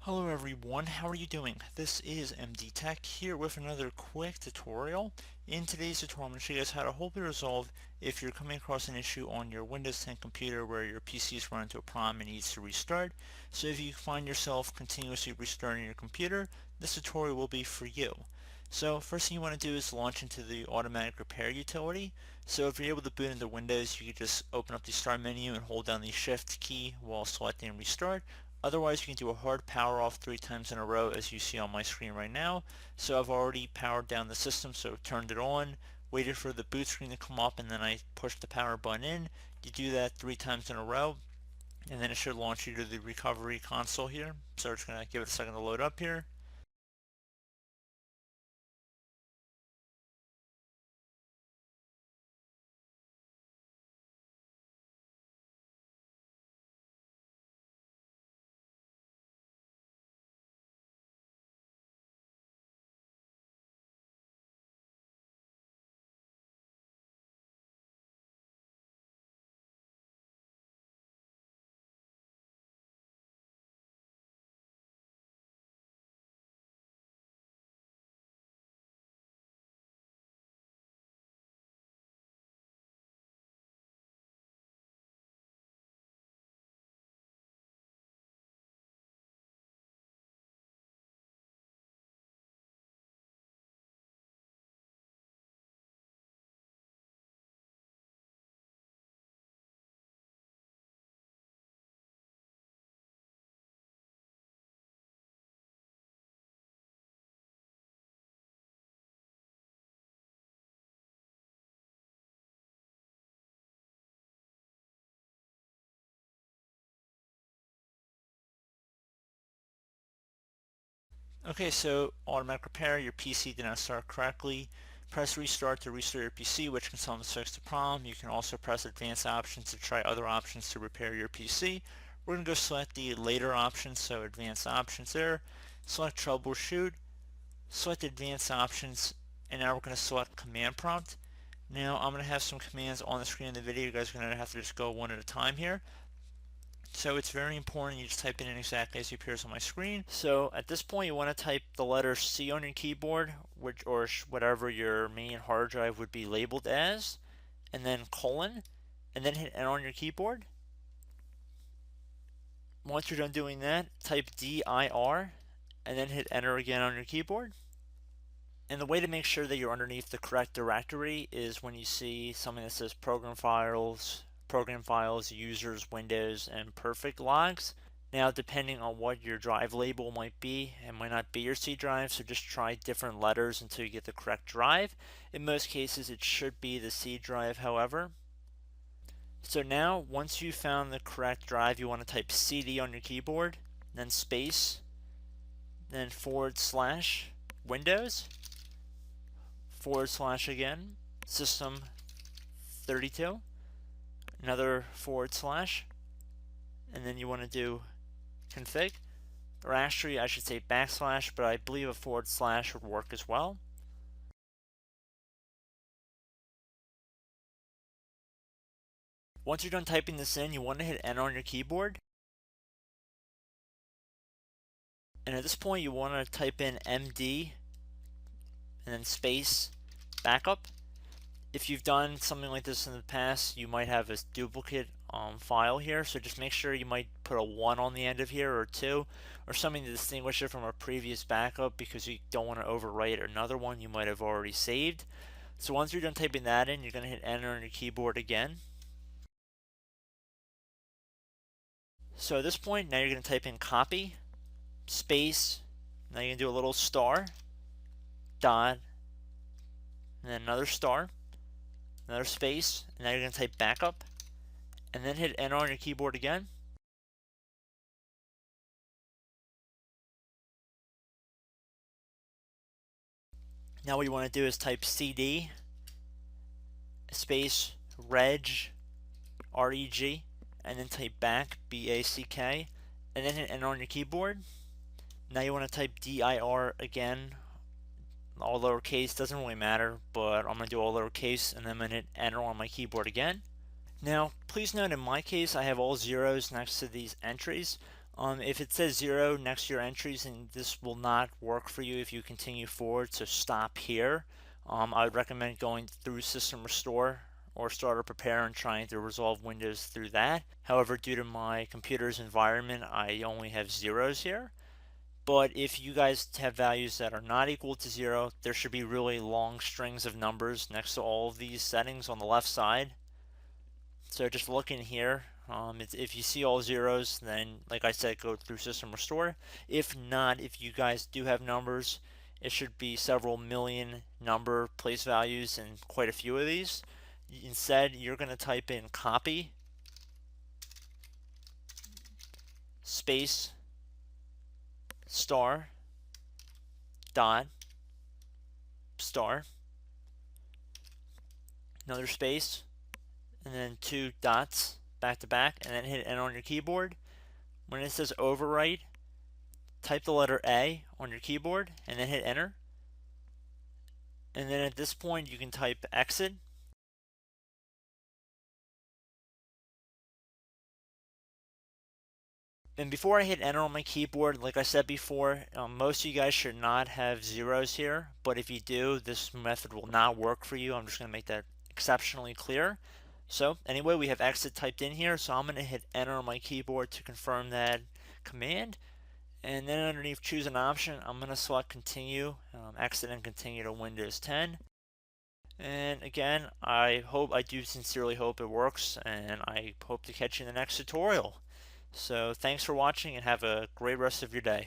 Hello everyone, how are you doing? This is MD Tech here with another quick tutorial. In today's tutorial, I'm going to show you guys how to hopefully resolve if you're coming across an issue on your Windows 10 computer where your PC is running into a problem and needs to restart. So if you find yourself continuously restarting your computer, this tutorial will be for you. So first thing you want to do is launch into the automatic repair utility. So if you're able to boot into Windows, you can just open up the start menu and hold down the shift key while selecting restart. Otherwise, you can do a hard power off 3 times in a row as you see on my screen right now. So I've already powered down the system, so turned it on, waited for the boot screen to come up, and then I pushed the power button in. You do that 3 times in a row, and then it should launch you to the recovery console here. So we're just going to give it a second to load up here. Okay, so automatic repair, your PC did not start correctly. Press restart to restart your PC, which can sometimes fix the problem. You can also press advanced options to try other options to repair your PC. We're going to go select the later options, so advanced options there. Select troubleshoot, select advanced options, and now we're going to select command prompt. Now I'm going to have some commands on the screen in the video. You guys are going to have to just go one at a time here. So it's very important you just type it in exactly as it appears on my screen. So at this point you want to type the letter C on your keyboard, or whatever your main hard drive would be labeled as, and then colon, and then hit enter on your keyboard. Once you're done doing that, type dir, and then hit enter again on your keyboard. And the way to make sure that you're underneath the correct directory is when you see something that says program files, users, windows, and perfect logs. Now, depending on what your drive label might be, it might not be your C drive, so just try different letters until you get the correct drive. In most cases, it should be the C drive, however. So now, once you've found the correct drive, you want to type CD on your keyboard, then space, then / Windows, / again, system 32, another / and then you want to do config, or actually I should say /, but I believe a / would work as well. Once you're done typing this in, you want to hit enter on your keyboard. And at this point you want to type in MD and then space backup. If you've done something like this in the past, you might have a duplicate file here, so just make sure you might put a 1 on the end of here, or 2, or something to distinguish it from a previous backup, because you don't want to overwrite another one you might have already saved. So once you're done typing that in, you're going to hit enter on your keyboard again. So at this point, now you're going to type in copy, space, now you're going to do a little star, dot, and then another star, another space, and now you're going to type backup, and then hit enter on your keyboard again. Now what you want to do is type CD space reg, R-E-G, and then type back, B-A-C-K, and then hit enter on your keyboard. Now you want to type dir again, all lowercase, doesn't really matter, but I'm going to do all lowercase, and then I'm going to hit enter on my keyboard again. Now, please note in my case, I have all zeros next to these entries. If it says 0 next to your entries, then this will not work for you if you continue forward, so stop here. I would recommend going through System Restore or Startup Prepare and trying to resolve Windows through that. However, due to my computer's environment, I only have zeros here. But if you guys have values that are not equal to 0, there should be really long strings of numbers next to all of these settings on the left side. So just looking here, if you see all zeros, then like I said, go through System Restore. If not, if you guys do have numbers, it should be several million number place values and quite a few of these. Instead, you're going to type in copy space star dot star, another space, and then 2 dots back to back, and then hit enter on your keyboard. When it says overwrite, type the letter A on your keyboard and then hit enter. And then at this point you can type exit. And before I hit enter on my keyboard, like I said before, most of you guys should not have zeros here, but if you do, this method will not work for you. I'm just going to make that exceptionally clear. So anyway, we have exit typed in here, so I'm going to hit enter on my keyboard to confirm that command. And then underneath choose an option, I'm going to select continue, exit and continue to Windows 10. And again, I do sincerely hope it works, and I hope to catch you in the next tutorial. So thanks for watching and have a great rest of your day.